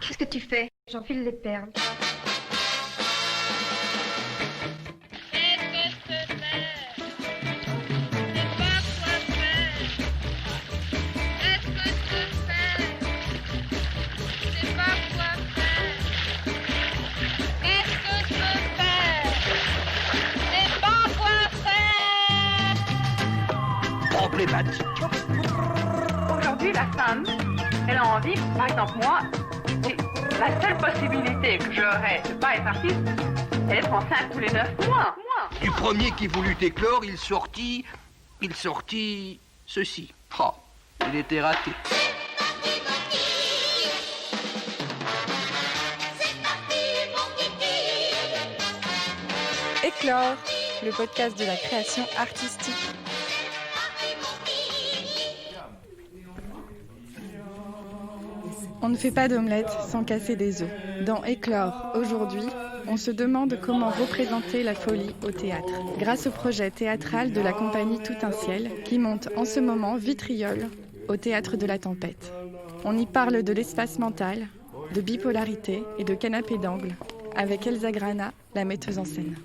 Qu'est-ce que tu fais? J'enfile les perles. Problématique. Aujourd'hui, la femme, elle a envie, par exemple moi, la seule possibilité que j'aurais de pas être artiste, c'est d'être enceinte tous les 9 mois. Du premier qui voulut éclore, il sortit ceci. Oh, il était raté. Éclore, le podcast de la création artistique. On ne fait pas d'omelette sans casser des œufs. Dans Éclore, aujourd'hui, on se demande comment représenter la folie au théâtre. Grâce au projet théâtral de la compagnie Tout un ciel, qui monte en ce moment Vitriol au Théâtre de la Tempête. On y parle de l'espace mental, de bipolarité et de canapé d'angle, avec Elsa Grana, la metteuse en scène.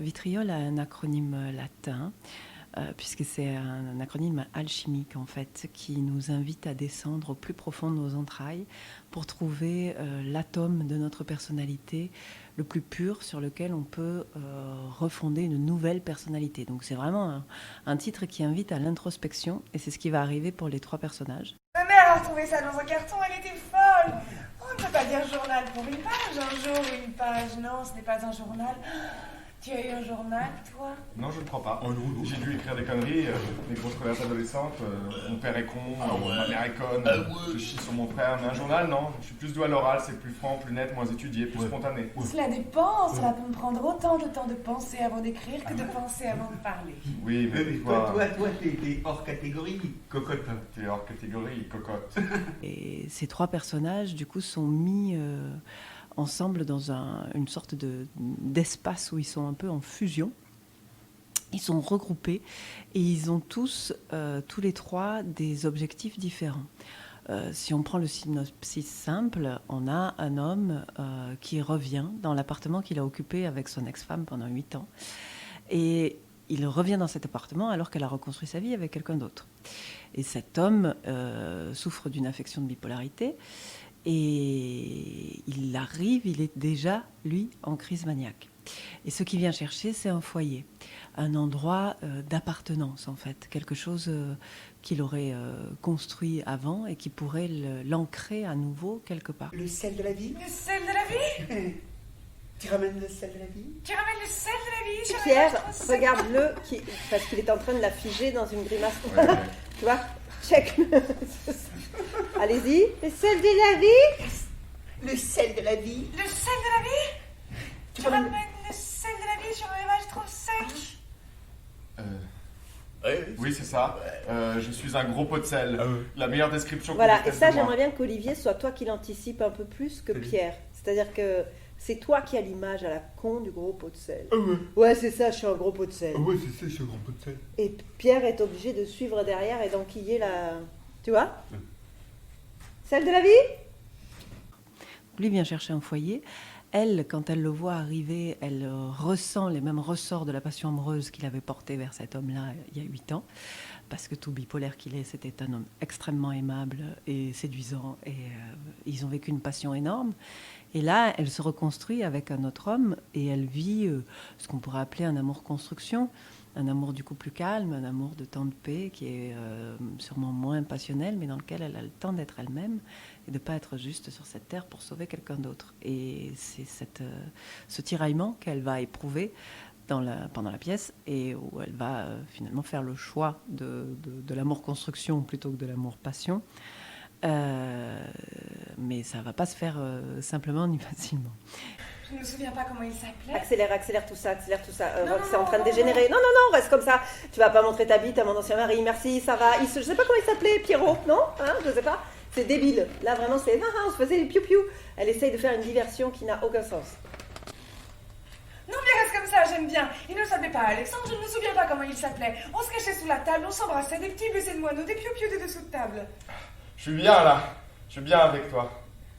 Vitriol a un acronyme latin, puisque c'est un acronyme alchimique en fait, qui nous invite à descendre au plus profond de nos entrailles pour trouver l'atome de notre personnalité le plus pur sur lequel on peut refonder une nouvelle personnalité. Donc c'est vraiment un titre qui invite à l'introspection, et c'est ce qui va arriver pour les trois personnages. Ma mère a retrouvé ça dans un carton, elle était folle. On ne peut pas dire journal pour une page, un jour une page, non, ce n'est pas un journal. Tu as eu un journal, toi? Non, je ne crois pas. J'ai dû écrire des conneries, des grosses colères adolescentes. Mon père est con, ma mère est conne, je chie sur mon frère. Mais un journal, non. Je suis plus doué à l'oral, c'est plus franc, plus net, moins étudié, plus spontané. Cela dépend, cela peut me prendre autant de temps de penser avant d'écrire que de penser avant de parler. Oui, mais toi, t'es hors catégorie, cocotte. T'es hors catégorie, cocotte. Et ces trois personnages, du coup, sont mis ensemble dans une sorte d'espace où ils sont un peu en fusion. Ils sont regroupés et ils ont tous les trois, des objectifs différents. Si on prend le synopsis simple, on a un homme qui revient dans l'appartement qu'il a occupé avec son ex-femme pendant 8 ans. Et il revient dans cet appartement alors qu'elle a reconstruit sa vie avec quelqu'un d'autre. Et cet homme souffre d'une affection de bipolarité. Et il arrive, il est déjà, lui, en crise maniaque. Et ce qu'il vient chercher, c'est un foyer, un endroit d'appartenance, en fait, quelque chose qu'il aurait construit avant et qui pourrait l'ancrer à nouveau quelque part. Le sel de la vie. Le sel de la vie? Tu ramènes le sel de la vie? Tu ramènes le sel de la vie? Pierre, regarde-le, parce qu'il est en train de la figer dans une grimace. Ouais. Tu vois? Check. Allez-y. Le sel de la vie? Le sel de la vie. Le sel de la vie? Tu ramènes le sel de la vie sur un image trop sec? Oui, c'est ça. Je suis un gros pot de sel. La meilleure description. Voilà, et ça, j'aimerais bien qu'Olivier soit toi qui l'anticipe un peu plus que Pierre. C'est-à-dire que c'est toi qui as l'image à la con du gros pot de sel. Ouais, c'est ça, je suis un gros pot de sel. Ouais, c'est ça, je suis un gros pot de sel. Et Pierre est obligé de suivre derrière et d'enquiller la... Tu vois? Celle de la vie? Lui vient chercher un foyer. Elle, quand elle le voit arriver, elle ressent les mêmes ressorts de la passion amoureuse qu'il avait portée vers cet homme-là il y a 8 ans. Parce que tout bipolaire qu'il est, c'était un homme extrêmement aimable et séduisant. Et ils ont vécu une passion énorme. Et là, elle se reconstruit avec un autre homme et elle vit ce qu'on pourrait appeler un amour construction. Un amour du coup plus calme, un amour de temps de paix qui est sûrement moins passionnel, mais dans lequel elle a le temps d'être elle-même et de ne pas être juste sur cette terre pour sauver quelqu'un d'autre. Et c'est ce tiraillement qu'elle va éprouver pendant la pièce et où elle va finalement faire le choix de l'amour construction plutôt que de l'amour passion. Mais ça ne va pas se faire simplement ni facilement. Je ne me souviens pas comment il s'appelait. Accélère tout ça. Non, C'est en train de dégénérer. Non, reste comme ça. Tu vas pas montrer ta bite à mon ancien mari. Merci, ça va. Je sais pas comment il s'appelait, Pierrot, non? Hein, je sais pas. C'est débile. Là, vraiment, c'est... on se faisait des piou-piou. Elle essaye de faire une diversion qui n'a aucun sens. Non, mais reste comme ça, j'aime bien. Il ne s'appelait pas Alexandre, je ne me souviens pas comment il s'appelait. On se cachait sous la table, on s'embrassait, des petits baisers de moineaux, des piou-piou des dessous de table. Je suis bien là. Je suis bien avec toi.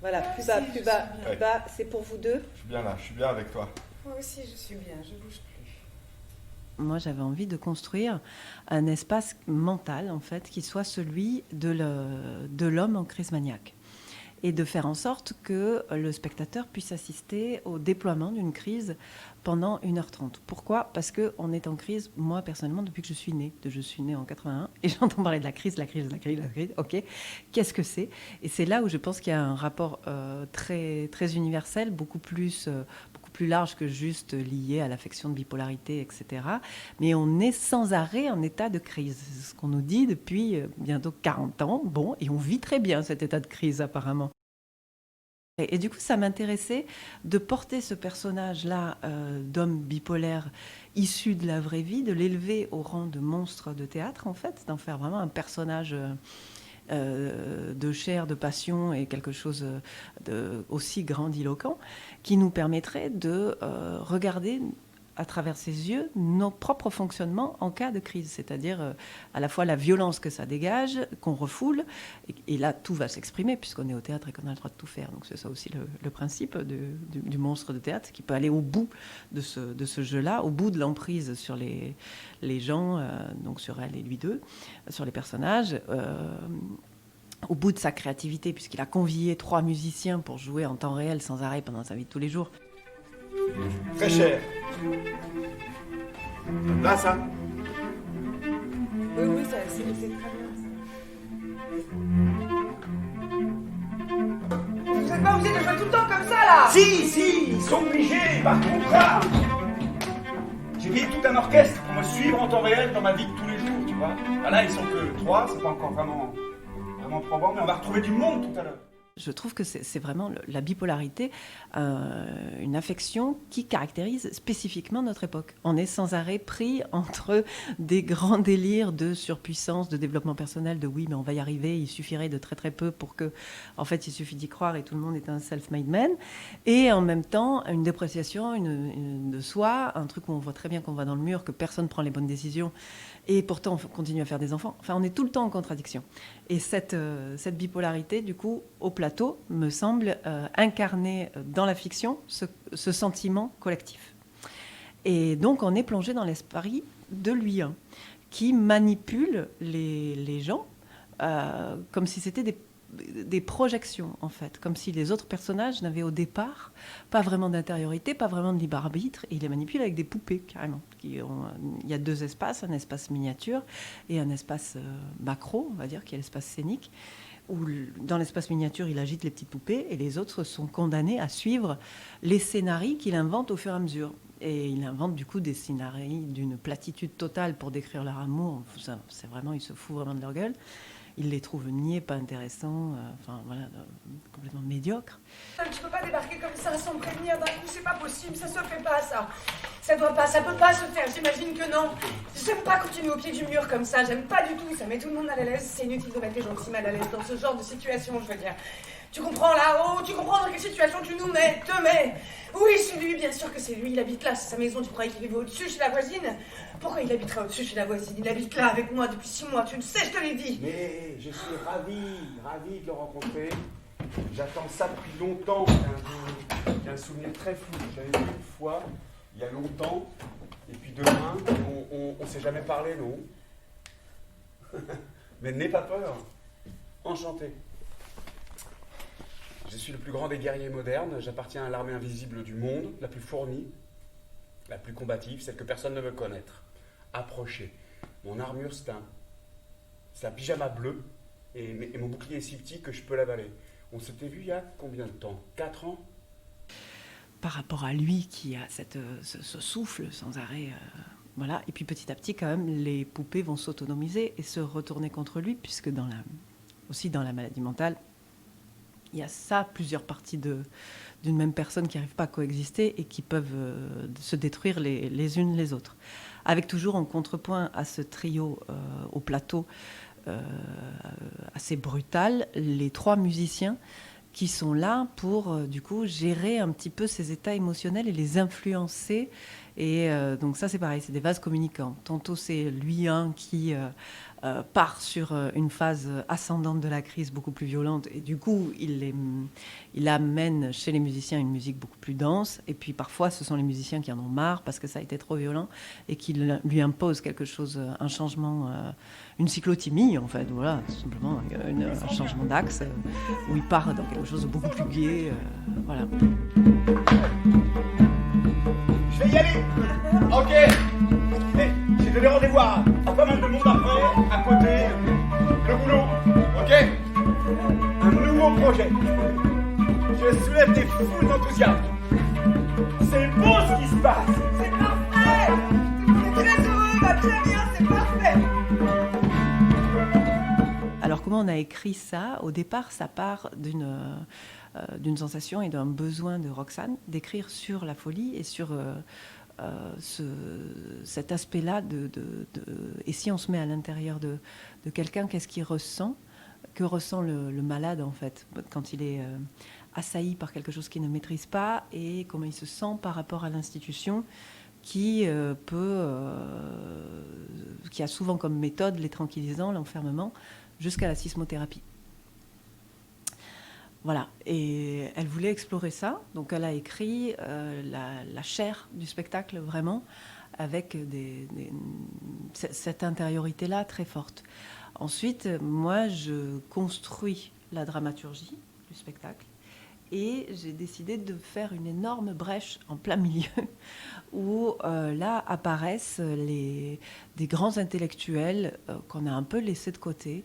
Voilà, Moi plus aussi, bas, je plus suis bas, bien. plus bas. C'est pour vous deux. Je suis bien là. Je suis bien avec toi. Moi aussi, je suis bien, je bouge plus. Moi, j'avais envie de construire un espace mental, en fait, qui soit celui de l'homme en crise maniaque. Et de faire en sorte que le spectateur puisse assister au déploiement d'une crise pendant 1h30. Pourquoi ? Parce qu'on est en crise, moi, personnellement, depuis que je suis née. Je suis née en 81, et j'entends parler de la crise. Ok, qu'est-ce que c'est ? Et c'est là où je pense qu'il y a un rapport très, très universel, beaucoup plus large que juste lié à l'affection de bipolarité, etc. Mais on est sans arrêt en état de crise. C'est ce qu'on nous dit depuis bientôt 40 ans. Bon, et on vit très bien cet état de crise, apparemment. Et du coup, ça m'intéressait de porter ce personnage-là d'homme bipolaire issu de la vraie vie, de l'élever au rang de monstre de théâtre, en fait, d'en faire vraiment un personnage de chair, de passion et quelque chose aussi grandiloquent qui nous permettrait de regarder à travers ses yeux nos propres fonctionnements en cas de crise, c'est-à-dire à la fois la violence que ça dégage, qu'on refoule, et là tout va s'exprimer puisqu'on est au théâtre et qu'on a le droit de tout faire. Donc c'est ça aussi le principe du monstre de théâtre, qui peut aller au bout de ce jeu-là, au bout de l'emprise sur les gens, donc sur elle et lui deux, sur les personnages, au bout de sa créativité, puisqu'il a convié 3 musiciens pour jouer en temps réel sans arrêt pendant sa vie de tous les jours. Très cher. Là, ça. Oui, ça, c'est très bien. Vous n'êtes pas obligés de jouer tout le temps comme ça, là. Si, ils sont obligés, par contrat. J'ai payé tout un orchestre pour me suivre en temps réel dans ma vie de tous les jours, tu vois. Ah là, ils sont que 3, c'est pas encore vraiment probant, mais on va retrouver du monde tout à l'heure. Je trouve que c'est vraiment la bipolarité, une affection qui caractérise spécifiquement notre époque. On est sans arrêt pris entre des grands délires de surpuissance, de développement personnel, de oui, mais on va y arriver, il suffirait de très très peu pour que, en fait, il suffit d'y croire et tout le monde est un self-made man. Et en même temps, une dépréciation de soi, un truc où on voit très bien qu'on va dans le mur, que personne ne prend les bonnes décisions. Et pourtant, on continue à faire des enfants. Enfin, on est tout le temps en contradiction. Et cette bipolarité, du coup, au plateau, me semble incarner dans la fiction ce sentiment collectif. Et donc, on est plongé dans l'esprit de lui, qui manipule les gens comme si c'était des projections, en fait, comme si les autres personnages n'avaient au départ pas vraiment d'intériorité, pas vraiment de libre arbitre, et il les manipule avec des poupées, carrément. Il y a 2 espaces, un espace miniature et un espace macro, on va dire, qui est l'espace scénique, où dans l'espace miniature, il agite les petites poupées, et les autres sont condamnés à suivre les scénarios qu'il invente au fur et à mesure. Et il invente du coup des scénarios d'une platitude totale pour décrire leur amour. C'est vraiment, il se fout vraiment de leur gueule. Il les trouve niais, pas intéressants, complètement médiocres. Tu peux pas débarquer comme ça sans me prévenir d'un coup, c'est pas possible, ça se fait pas, ça. Ça peut pas se faire, j'imagine que non. J'aime pas continuer au pied du mur comme ça, j'aime pas du tout, ça met tout le monde mal à l'aise. C'est inutile de mettre les gens aussi mal à l'aise dans ce genre de situation, je veux dire. Tu comprends là-haut, tu comprends dans quelle situation tu nous mets, te mets. Oui, c'est lui, bien sûr que c'est lui, il habite là, c'est sa maison, tu croyais qu'il vivait au-dessus chez la voisine? Pourquoi il habiterait au-dessus chez la voisine? Il habite là avec moi depuis 6 mois, tu le sais, je te l'ai dit. Mais je suis ravi de le rencontrer. J'attends ça depuis longtemps. J'ai un souvenir très flou. J'avais vu une fois, il y a longtemps, et puis demain, on s'est jamais parlé, non? Mais n'aie pas peur. Enchanté. Je suis le plus grand des guerriers modernes. J'appartiens à l'armée invisible du monde, la plus fournie, la plus combative, celle que personne ne veut connaître. Approchez. Mon armure, c'est un pyjama bleu, et mon bouclier est si petit que je peux l'avaler. On s'était vu il y a combien de temps? 4 ans? Par rapport à lui qui a ce souffle sans arrêt, voilà. Et puis petit à petit, quand même, les poupées vont s'autonomiser et se retourner contre lui, puisque aussi dans la maladie mentale, il y a ça, plusieurs parties d'une même personne qui n'arrivent pas à coexister et qui peuvent se détruire les unes les autres. Avec toujours en contrepoint à ce trio au plateau assez brutal, les 3 musiciens qui sont là pour, du coup, gérer un petit peu ces états émotionnels et les influencer. Et donc ça, c'est pareil, c'est des vases communicants. Tantôt, c'est lui qui part sur une phase ascendante de la crise beaucoup plus violente. Et du coup, il amène chez les musiciens une musique beaucoup plus dense. Et puis parfois, ce sont les musiciens qui en ont marre parce que ça a été trop violent et qui lui imposent quelque chose, un changement, une cyclothymie, en fait. Voilà, tout simplement, un changement d'axe où il part dans quelque chose de beaucoup plus gai. Voilà. Je vais y aller. Ok. Hey, j'ai donné rendez-vous à pas mal de monde après, à côté. Le boulot. Ok. Un nouveau projet. Je soulève des foules d'enthousiasme. C'est beau ce qui se passe. C'est parfait. Tout le monde est très heureux, va très bien, c'est parfait. Alors comment on a écrit ça ? Au départ, ça part d'une sensation et d'un besoin de Roxane d'écrire sur la folie et sur cet aspect-là et si on se met à l'intérieur de quelqu'un, qu'est-ce qu'il ressent ? Que ressent le malade, en fait, quand il est assailli par quelque chose qu'il ne maîtrise pas, et comment il se sent par rapport à l'institution qui a souvent comme méthode les tranquillisants, l'enfermement, jusqu'à la sismothérapie. Voilà, et elle voulait explorer ça, donc elle a écrit la chair du spectacle, vraiment, avec cette intériorité-là très forte. Ensuite, moi, je construis la dramaturgie du spectacle, et j'ai décidé de faire une énorme brèche en plein milieu, où là apparaissent des grands intellectuels qu'on a un peu laissés de côté,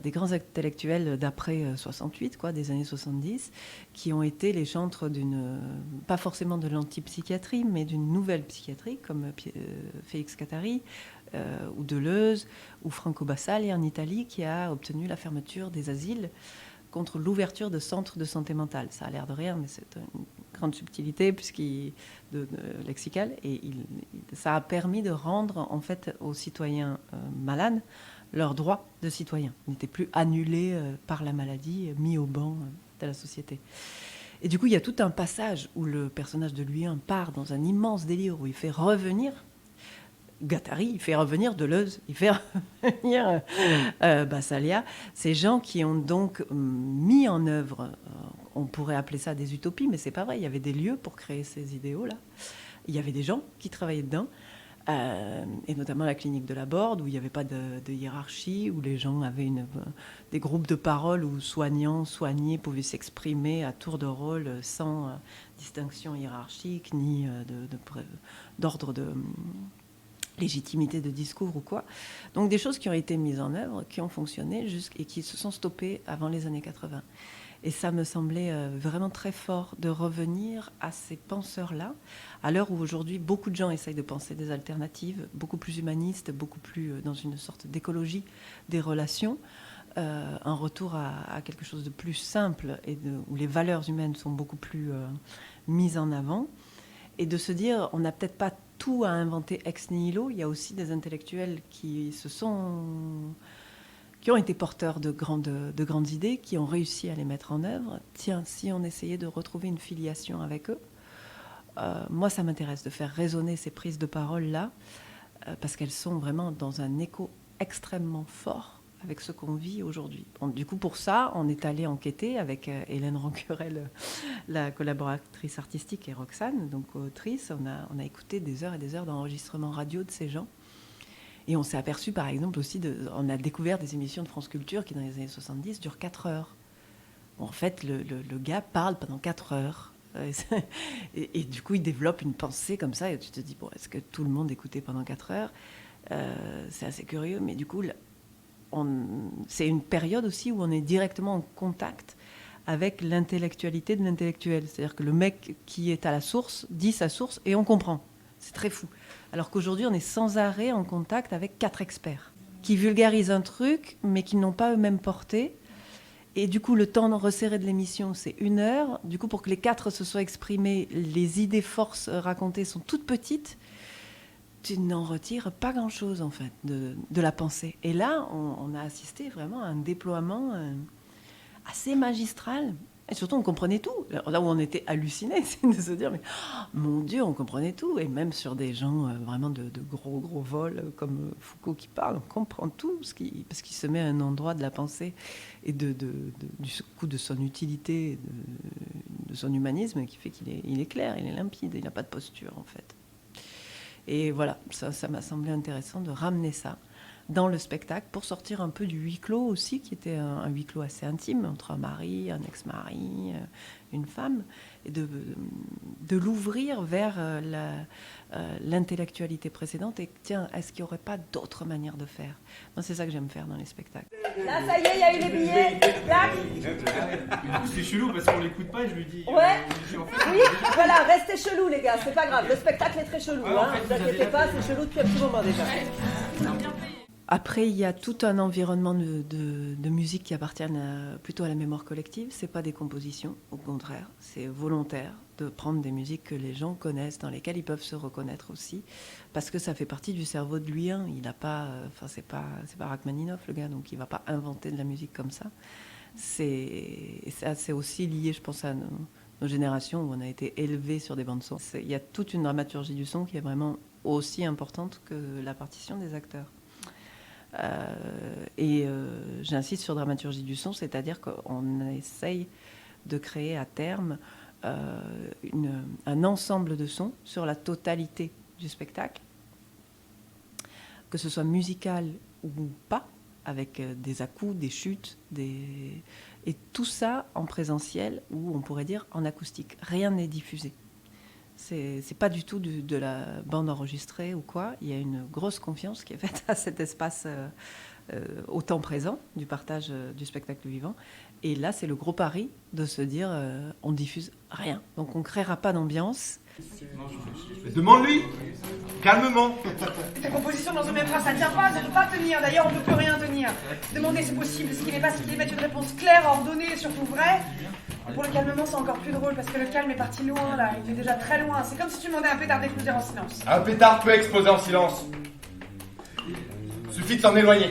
des grands intellectuels d'après 68, des années 70, qui ont été les chantres pas forcément de l'antipsychiatrie, mais d'une nouvelle psychiatrie, comme Félix Guattari, ou Deleuze, ou Franco Basaglia en Italie, qui a obtenu la fermeture des asiles contre l'ouverture de centres de santé mentale. Ça a l'air de rien, mais c'est une grande subtilité lexicale, et ça a permis de rendre en fait aux citoyens malades leurs droits de citoyens. Ils n'étaient plus annulés par la maladie, mis au banc de la société. Et du coup, il y a tout un passage où le personnage de Louis I part dans un immense délire où il fait revenir Guattari, il fait revenir Deleuze, il fait revenir Basaglia, ces gens qui ont donc mis en œuvre, on pourrait appeler ça des utopies, mais c'est pas vrai, il y avait des lieux pour créer ces idéaux-là, il y avait des gens qui travaillaient dedans, et notamment la clinique de la Borde, où il n'y avait pas de hiérarchie, où les gens avaient des groupes de parole où soignés pouvaient s'exprimer à tour de rôle sans distinction hiérarchique, ni d'ordre de légitimité de discours ou quoi. Donc des choses qui ont été mises en œuvre, qui ont fonctionné et qui se sont stoppées avant les années 80. Et ça me semblait vraiment très fort de revenir à ces penseurs-là, à l'heure où aujourd'hui beaucoup de gens essayent de penser des alternatives, beaucoup plus humanistes, beaucoup plus dans une sorte d'écologie des relations, un retour à quelque chose de plus simple et où les valeurs humaines sont beaucoup plus mises en avant. Et de se dire, on n'a peut-être pas tout à inventer ex nihilo. Il y a aussi des intellectuels qui ont été porteurs de grandes idées, qui ont réussi à les mettre en œuvre. Tiens, si on essayait de retrouver une filiation avec eux, moi, ça m'intéresse de faire résonner ces prises de parole-là, parce qu'elles sont vraiment dans un écho extrêmement fort avec ce qu'on vit aujourd'hui. Bon, du coup, pour ça, on est allé enquêter avec Hélène Rancurel, la collaboratrice artistique, et Roxane, donc autrice. On a écouté des heures et des heures d'enregistrement radio de ces gens. Et on s'est aperçu, par exemple, aussi, on a découvert des émissions de France Culture qui, dans les années 70, durent 4 heures. En fait, le gars parle pendant 4 heures. Et du coup, il développe une pensée comme ça. Et tu te dis, bon, est-ce que tout le monde écoutait pendant 4 heures ? C'est assez curieux, mais du coup... c'est une période aussi où on est directement en contact avec l'intellectualité de l'intellectuel. C'est-à-dire que le mec qui est à la source dit sa source et on comprend. C'est très fou. Alors qu'aujourd'hui, on est sans arrêt en contact avec 4 experts qui vulgarisent un truc, mais qui n'ont pas eux-mêmes porté Et du coup, le temps resserré de l'émission, c'est 1 heure. Du coup, pour que les 4 se soient exprimés, les idées forces racontées sont toutes petites. Tu n'en retires pas grand-chose, en fait, de la pensée. Et là, on a assisté vraiment à un déploiement assez magistral. Et surtout, on comprenait tout. Là où on était hallucinés, c'est de se dire, mais oh, mon Dieu, on comprenait tout. Et même sur des gens vraiment de gros vols, comme Foucault qui parle, on comprend tout, parce qu'il se met à un endroit de la pensée et du coup de son utilité, de son humanisme, qui fait qu'il est clair, il est limpide, il n'a pas de posture, en fait. Et voilà, ça m'a semblé intéressant de ramener ça dans le spectacle pour sortir un peu du huis clos aussi, qui était un huis clos assez intime entre un mari, un ex-mari, une femme, et de l'ouvrir vers l'intellectualité précédente. Et tiens, est-ce qu'il n'y aurait pas d'autres manières de faire? Moi, c'est ça que j'aime faire dans les spectacles. Là, ça y est, il y a eu les billets. Clac. C'est chelou parce qu'on l'écoute pas et je lui dis. Ouais. Oui, voilà, restez chelou, les gars, c'est pas grave. Le spectacle est très chelou. Ouais, en fait, vous inquiétez pas, c'est chelou depuis un petit moment déjà. Après, il y a tout un environnement de musique qui appartiennent plutôt à la mémoire collective. C'est pas des compositions, au contraire, c'est volontaire de prendre des musiques que les gens connaissent, dans lesquelles ils peuvent se reconnaître aussi, parce que ça fait partie du cerveau de lui. Il n'a pas, c'est pas Rachmaninoff le gars, donc il va pas inventer de la musique comme ça. C'est aussi lié, je pense, à nos générations où on a été élevés sur des bandes son. Il y a toute une dramaturgie du son qui est vraiment aussi importante que la partition des acteurs. J'insiste sur dramaturgie du son, c'est-à-dire qu'on essaye de créer à terme un ensemble de sons sur la totalité du spectacle, que ce soit musical ou pas, avec des à-coups, des chutes, et tout ça en présentiel, ou on pourrait dire en acoustique. Rien n'est diffusé. C'est pas du tout de la bande enregistrée ou quoi. Il y a une grosse confiance qui est faite à cet espace au temps présent du partage du spectacle vivant. Et là, c'est le gros pari de se dire on diffuse rien. Donc on créera pas d'ambiance. Demande-lui, calmement. Ta composition dans une même phrase, ça ne tient pas, ça ne peut pas tenir. D'ailleurs, on ne peut plus rien tenir. Demander, c'est possible. Ce qui n'est pas, c'est qu'il mettre une réponse claire, ordonnée, surtout vraie. Pour le calmement, c'est encore plus drôle parce que le calme est parti loin là. Il est déjà très loin. C'est comme si tu demandais à un pétard d'exploser en silence. Un pétard peut exploser en silence. Suffit de s'en éloigner.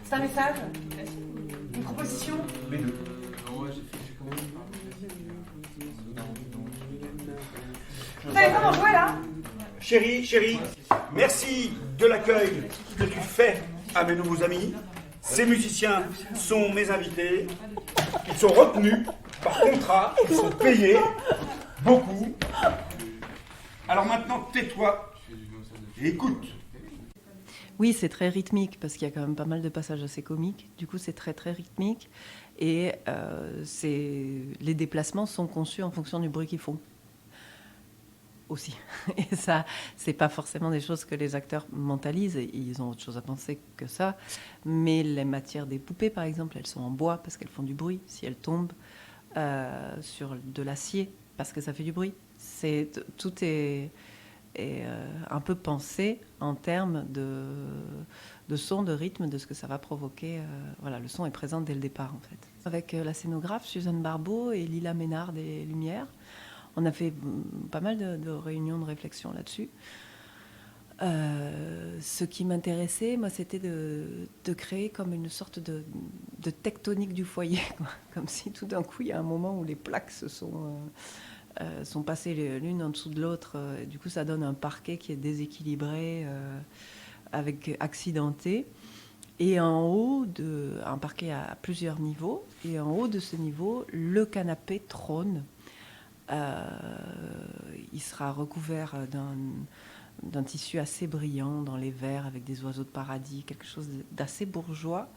C'est un message? Une proposition? Les deux. Vous savez comment jouer là? Chérie, merci de l'accueil que tu fais à mes nouveaux amis. Ces musiciens sont mes invités. Ils sont retenus par contrat. Ils sont payés. Beaucoup. Alors maintenant, tais-toi et écoute. Oui, c'est très rythmique, parce qu'il y a quand même pas mal de passages assez comiques. Du coup, c'est très, très rythmique. Et les déplacements sont conçus en fonction du bruit qu'ils font. Aussi. Et ça, c'est pas forcément des choses que les acteurs mentalisent. Ils ont autre chose à penser que ça. Mais les matières des poupées, par exemple, elles sont en bois parce qu'elles font du bruit. Si elles tombent sur de l'acier, parce que ça fait du bruit. Tout est un peu pensé en termes de son, de rythme, de ce que ça va provoquer. Voilà, le son est présent dès le départ, en fait. Avec la scénographe Suzanne Barbeau et Lila Ménard des Lumières, on a fait pas mal de réunions de réflexion là-dessus. Ce qui m'intéressait, moi, c'était de créer comme une sorte de tectonique du foyer, quoi. Comme si tout d'un coup, il y a un moment où les plaques sont passées l'une en dessous de l'autre. Du coup, ça donne un parquet qui est déséquilibré, accidenté. Et en haut, un parquet à plusieurs niveaux. Et en haut de ce niveau, le canapé trône. Il sera recouvert d'un tissu assez brillant dans les verres avec des oiseaux de paradis, quelque chose d'assez bourgeois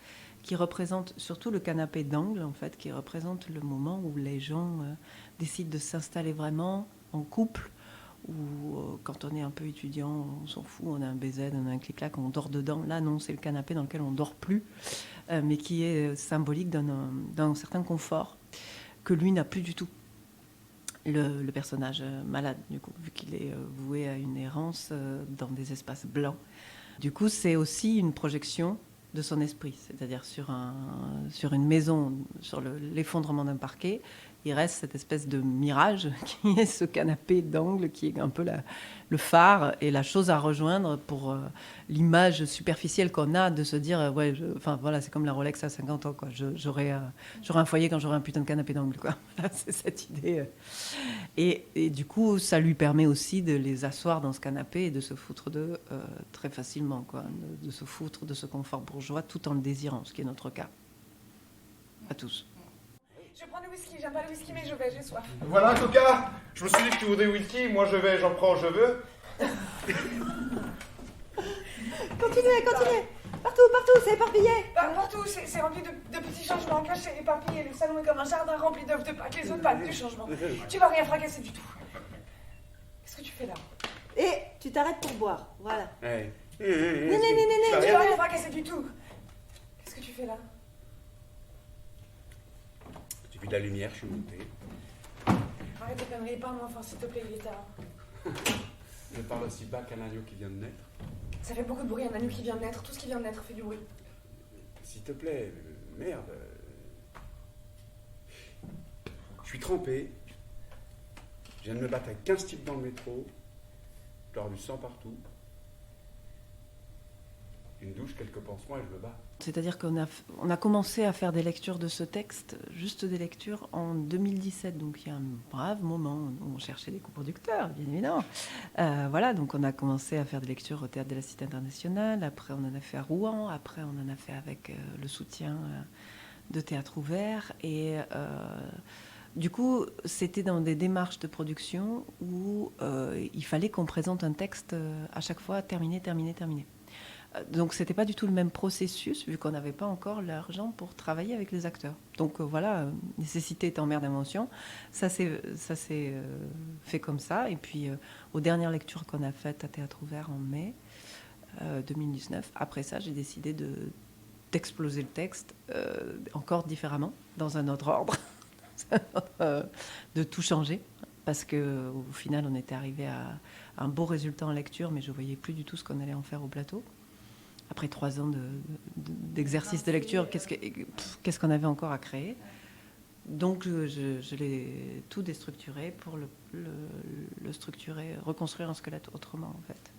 qui représente surtout le canapé d'angle, en fait, qui représente le moment où les gens décident de s'installer vraiment en couple, ou quand on est un peu étudiant, on s'en fout, on a un BZ, on a un clic-clac, on dort dedans. Là, non, c'est le canapé dans lequel on ne dort plus, mais qui est symbolique d'un certain confort que lui n'a plus du tout. Le personnage malade, du coup, vu qu'il est voué à une errance dans des espaces blancs. Du coup, c'est aussi une projection de son esprit. C'est-à-dire sur une maison, sur l'effondrement d'un parquet, il reste cette espèce de mirage qui est ce canapé d'angle, qui est un peu le phare et la chose à rejoindre pour l'image superficielle qu'on a de se dire ouais, voilà, c'est comme la Rolex à 50 ans, quoi. J'aurai un foyer quand j'aurai un putain de canapé d'angle, quoi. Voilà, c'est cette idée. Et du coup, ça lui permet aussi de les asseoir dans ce canapé et de se foutre d'eux très facilement, quoi. De se foutre de ce confort bourgeois tout en le désirant, ce qui est notre cas. À tous. Je prends du whisky, j'aime pas le whisky, mais j'ai soif. Voilà, Coca. Je me suis dit que tu voudrais whisky. Moi, je vais, j'en prends, je veux. Continuez. Partout, c'est éparpillé. Partout, c'est rempli de petits changements cachés, éparpillés. Le salon est comme un jardin rempli d'œufs de Pâques, les autres Pâques du changement. Tu vas rien fracasser du tout. Qu'est-ce que tu fais là? Et tu t'arrêtes pour boire, voilà. Hey. Néné, Tu vas rien fracasser du tout. Qu'est-ce que tu fais là? J'ai vu de la lumière, je suis monté. Arrête de conneries, parle-moi fort, s'il te plaît, il est tard. Je parle aussi bas qu'un agneau qui vient de naître. Ça fait beaucoup de bruit, un agneau qui vient de naître. Tout ce qui vient de naître fait du bruit. S'il te plaît, merde. Je suis trempé. Je viens de me battre avec 15 types dans le métro. Je leur du sang partout. Une douche, quelques pansements et je me bats. C'est-à-dire qu'on a commencé à faire des lectures de ce texte, juste des lectures, en 2017. Donc il y a un brave moment où on cherchait des coproducteurs, bien évidemment. Voilà, donc on a commencé à faire des lectures au Théâtre de la Cité internationale. Après, on en a fait à Rouen. Après, on en a fait avec le soutien de Théâtre ouvert. Et du coup, c'était dans des démarches de production où il fallait qu'on présente un texte à chaque fois terminé. Donc, c'était pas du tout le même processus, vu qu'on n'avait pas encore l'argent pour travailler avec les acteurs. Donc, voilà, nécessité étant mère d'invention, ça s'est fait comme ça. Et puis, aux dernières lectures qu'on a faites à Théâtre ouvert en mai 2019, après ça, j'ai décidé d'exploser le texte encore différemment, dans un autre ordre, de tout changer. Parce qu'au final, on était arrivé à un beau résultat en lecture, mais je voyais plus du tout ce qu'on allait en faire au plateau. Après 3 ans d'exercice de lecture, qu'est-ce qu'on avait encore à créer? Donc je l'ai tout déstructuré pour le structurer, reconstruire un squelette autrement en fait,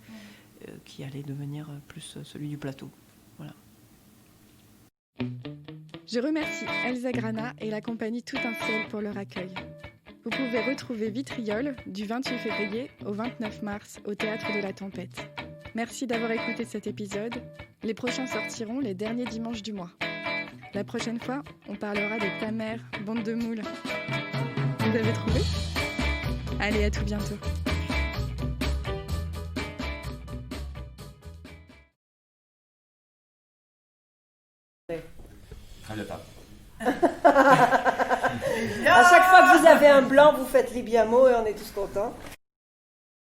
qui allait devenir plus celui du plateau. Voilà. Je remercie Elsa Grana et la compagnie Tout un ciel pour leur accueil. Vous pouvez retrouver Vitriol du 28 février au 29 mars au Théâtre de la Tempête. Merci d'avoir écouté cet épisode. Les prochains sortiront les derniers dimanches du mois. La prochaine fois, on parlera des Ta mère, bande de moules. Vous avez trouvé? Allez, à tout bientôt. Très bien. À chaque fois que vous avez un blanc, vous faites Libiamo et on est tous contents.